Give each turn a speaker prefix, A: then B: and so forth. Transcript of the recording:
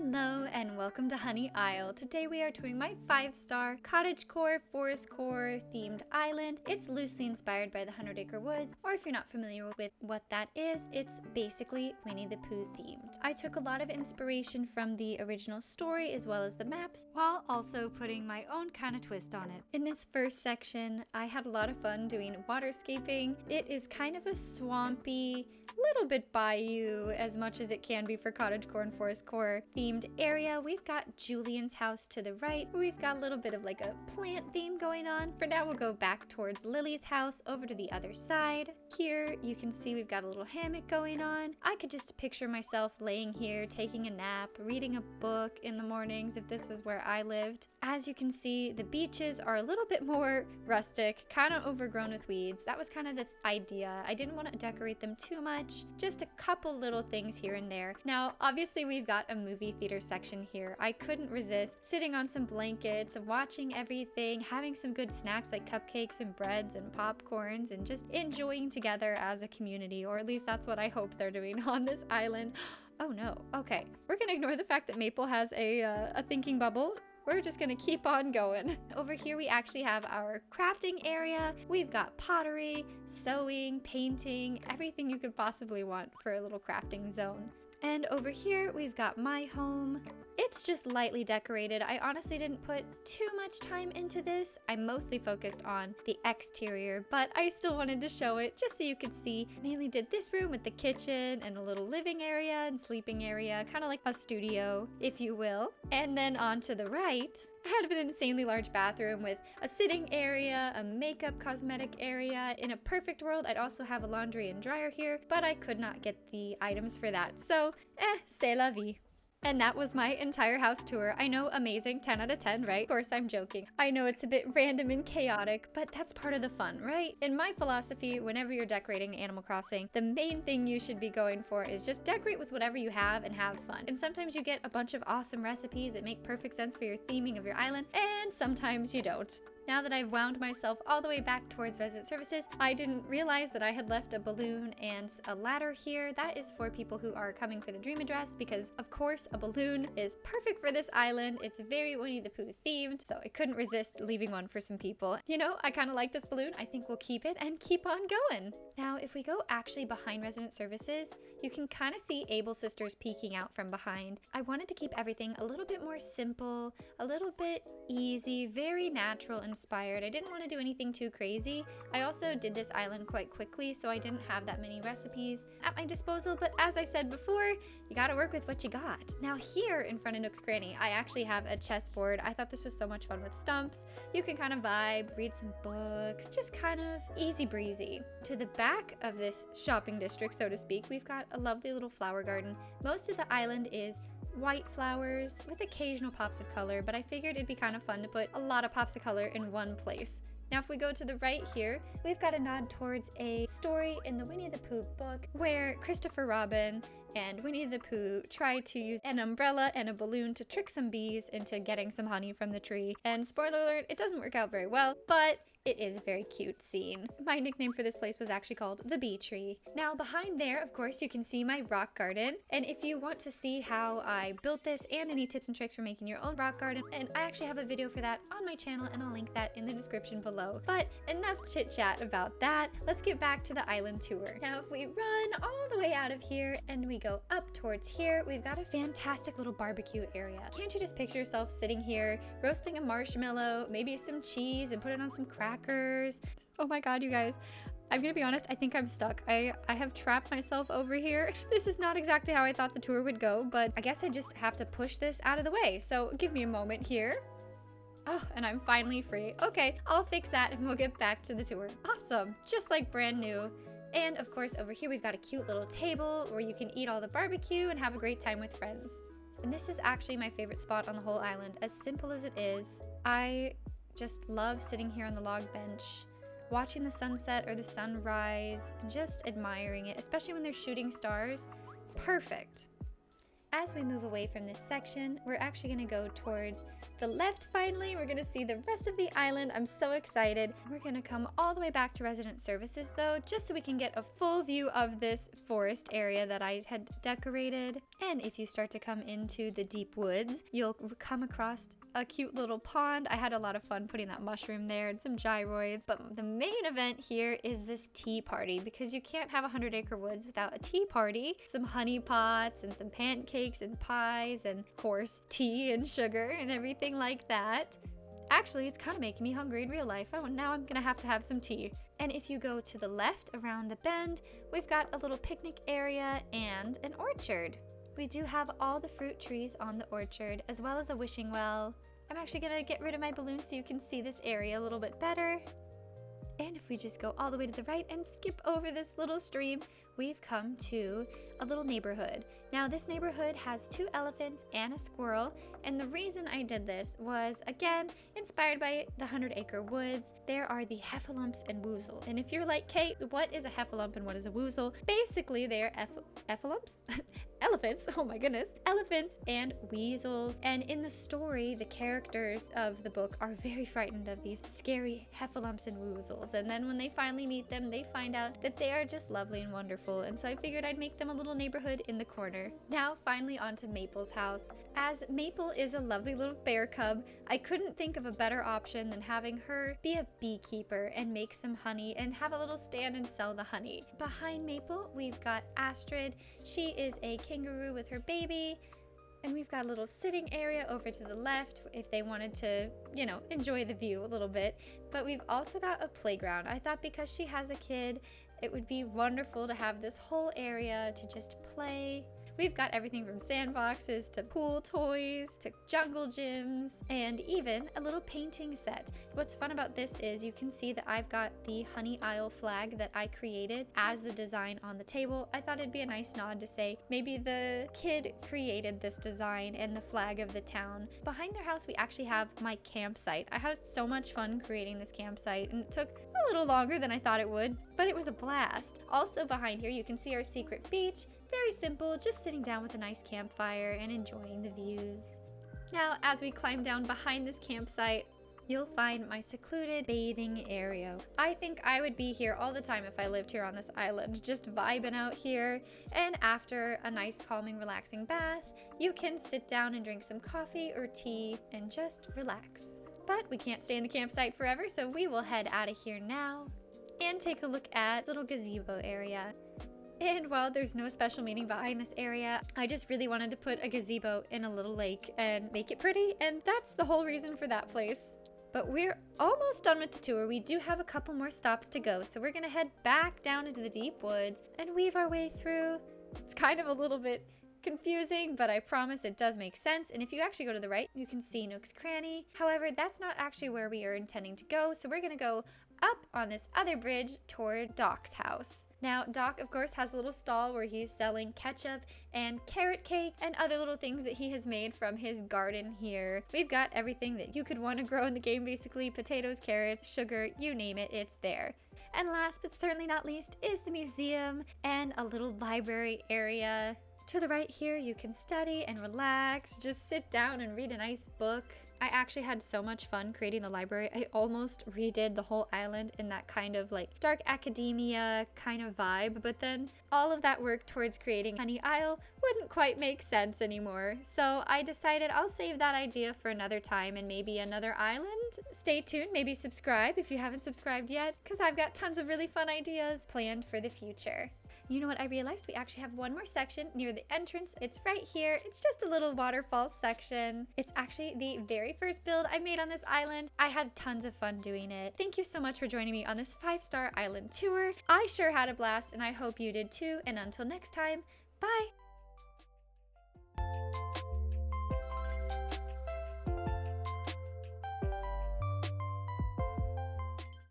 A: Hello and welcome to Honey Isle. Today we are touring my 5-star cottage-core, forest-core themed island. It's loosely inspired by the 100-Acre Woods, or if you're not familiar with what that is, it's basically Winnie the Pooh themed. I took a lot of inspiration from the original story as well as the maps, while also putting my own kind of twist on it. In this first section, I had a lot of fun doing waterscaping. It is kind of a swampy, little bit bayou as much as it can be for cottagecore and forestcore themed area. We've got Julian's house to the right, where we've got a little bit of like a plant theme going on. For now, we'll go back towards Lily's house over to the other side. Here you can see we've got a little hammock going on. I could just picture myself laying here, taking a nap, reading a book in the mornings if this was where I lived. As you can see, the beaches are a little bit more rustic, kind of overgrown with weeds. That was kind of the idea. I didn't want to decorate them too much, just a couple little things here and there. Now, obviously we've got a movie theater section here. I couldn't resist sitting on some blankets, watching everything, having some good snacks like cupcakes and breads and popcorns, and just enjoying together as a community, or at least that's what I hope they're doing on this island. Oh no, okay. We're gonna ignore the fact that Maple has a thinking bubble. We're just gonna keep on going. Over here we actually have our crafting area. We've got pottery, sewing, painting, everything you could possibly want for a little crafting zone. And over here we've got my home. It's just lightly decorated. I honestly didn't put too much time into this. I mostly focused on the exterior, but I still wanted to show it just so you could see. Mainly did this room with the kitchen and a little living area and sleeping area, kind of like a studio, if you will. And then on to the right, I had an insanely large bathroom with a sitting area, a makeup cosmetic area. In a perfect world, I'd also have a laundry and dryer here, but I could not get the items for that. So, c'est la vie. And that was my entire house tour. I know, amazing, 10 out of 10, right? Of course, I'm joking. I know it's a bit random and chaotic, but that's part of the fun, right? In my philosophy, whenever you're decorating Animal Crossing, the main thing you should be going for is just decorate with whatever you have and have fun. And sometimes you get a bunch of awesome recipes that make perfect sense for your theming of your island, and sometimes you don't. Now that I've wound myself all the way back towards resident services, I didn't realize that I had left a balloon and a ladder here. That is for people who are coming for the dream address, because of course a balloon is perfect for this island. It's very Winnie the Pooh themed, so I couldn't resist leaving one for some people. You know, I kind of like this balloon. I think we'll keep it and keep on going. Now, if we go actually behind resident services, you can kind of see Able Sisters peeking out from behind. I wanted to keep everything a little bit more simple, a little bit easy, very natural inspired. I didn't want to do anything too crazy. I also did this island quite quickly, so I didn't have that many recipes at my disposal, but as I said before, you gotta work with what you got. Now here in front of Nooks Cranny, I actually have a chessboard. I thought this was so much fun with stumps. You can kind of vibe, read some books, just kind of easy breezy. To the back of this shopping district, so to speak, we've got a lovely little flower garden. Most of the island is white flowers with occasional pops of color, but I figured it'd be kind of fun to put a lot of pops of color in one place. Now if we go to the right here, we've got a nod towards a story in the Winnie the Pooh book where Christopher Robin and Winnie the Pooh try to use an umbrella and a balloon to trick some bees into getting some honey from the tree. And spoiler alert, it doesn't work out very well, but it is a very cute scene. My nickname for this place was actually called the Bee Tree. Now behind there, of course, you can see my rock garden. And if you want to see how I built this and any tips and tricks for making your own rock garden, and I actually have a video for that on my channel, and I'll link that in the description below. But enough chit chat about that. Let's get back to the island tour. Now if we run all the way out of here and we go up towards here, we've got a fantastic little barbecue area. Can't you just picture yourself sitting here, roasting a marshmallow, maybe some cheese, and put it on some crackers? Oh my god, you guys, I'm gonna be honest, I think I'm stuck. I have trapped myself over here. This is not exactly how I thought the tour would go, but I guess I just have to push this out of the way. So give me a moment here. Oh, and I'm finally free. Okay, I'll fix that and we'll get back to the tour. Awesome, just like brand new. And of course, over here we've got a cute little table where you can eat all the barbecue and have a great time with friends. And this is actually my favorite spot on the whole island. As simple as it is, I just love sitting here on the log bench, watching the sunset or the sunrise, and just admiring it, especially when there's shooting stars. Perfect. As we move away from this section, we're actually gonna go towards the left finally. We're gonna see the rest of the island. I'm so excited. We're gonna come all the way back to resident services though, just so we can get a full view of this forest area that I had decorated. And if you start to come into the deep woods, you'll come across a cute little pond. I had a lot of fun putting that mushroom there and some gyroids. But the main event here is this tea party, because you can't have 100-acre woods without a tea party. Some honey pots and some pancakes and pies and of course tea and sugar and everything like that. Actually, it's kind of making me hungry in real life. Oh, now I'm gonna have to have some tea. And if you go to the left around the bend, we've got a little picnic area and an orchard. We do have all the fruit trees on the orchard, as well as a wishing well. I'm actually gonna get rid of my balloon so you can see this area a little bit better. And if we just go all the way to the right and skip over this little stream, we've come to a little neighborhood. Now this neighborhood has 2 elephants and a squirrel, and the reason I did this was, again, inspired by the 100-acre woods. There are the heffalumps and woozles. And if you're like, Kate, what is a heffalump and what is a woozle? Basically, they're heffalumps? Elephants, oh my goodness, elephants and weasels. And in the story, the characters of the book are very frightened of these scary heffalumps and woozles. And then when they finally meet them, they find out that they are just lovely and wonderful. And so I figured I'd make them a little neighborhood in the corner. Now finally onto Maple's house. As Maple is a lovely little bear cub, I couldn't think of a better option than having her be a beekeeper and make some honey and have a little stand and sell the honey. Behind Maple, we've got Astrid. She is a kangaroo with her baby. And we've got a little sitting area over to the left if they wanted to, you know, enjoy the view a little bit. But we've also got a playground. I thought because she has a kid, it would be wonderful to have this whole area to just play. We've got everything from sandboxes to pool toys to jungle gyms and even a little painting set. What's fun about this is you can see that I've got the Honey Isle flag that I created as the design on the table. I thought it'd be a nice nod to say maybe the kid created this design and the flag of the town. Behind their house, we actually have my campsite. I had so much fun creating this campsite, and it took a little longer than I thought it would, but it was a blast. Also behind here, you can see our secret beach. Very simple, just sitting down with a nice campfire and enjoying the views. Now, as we climb down behind this campsite, you'll find my secluded bathing area. I think I would be here all the time if I lived here on this island, just vibing out here. And after a nice, calming, relaxing bath, you can sit down and drink some coffee or tea and just relax. But we can't stay in the campsite forever, so we will head out of here now and take a look at little gazebo area. And while there's no special meaning behind this area, I just really wanted to put a gazebo in a little lake and make it pretty, and that's the whole reason for that place. But we're almost done with the tour. We do have a couple more stops to go, so we're gonna head back down into the deep woods and weave our way through. It's kind of a little bit confusing, but I promise it does make sense. And if you actually go to the right, you can see Nooks Cranny. However, that's not actually where we are intending to go, so we're gonna go up on this other bridge toward Doc's house. Now, Doc, of course, has a little stall where he's selling ketchup and carrot cake and other little things that he has made from his garden here. We've got everything that you could want to grow in the game, basically. Potatoes, carrots, sugar, you name it, it's there. And last but certainly not least is the museum and a little library area. To the right here, you can study and relax, just sit down and read a nice book. I actually had so much fun creating the library. I almost redid the whole island in that kind of like dark academia kind of vibe, but then all of that work towards creating Honey Isle wouldn't quite make sense anymore. So I decided I'll save that idea for another time and maybe another island. Stay tuned, maybe subscribe if you haven't subscribed yet, because I've got tons of really fun ideas planned for the future. You know what I realized? We actually have one more section near the entrance. It's right here. It's just a little Waterfalls section. It's actually the very first build I made on this island. I had tons of fun doing it. Thank you so much for joining me on this 5-star island tour. I sure had a blast and I hope you did too. And until next time, bye!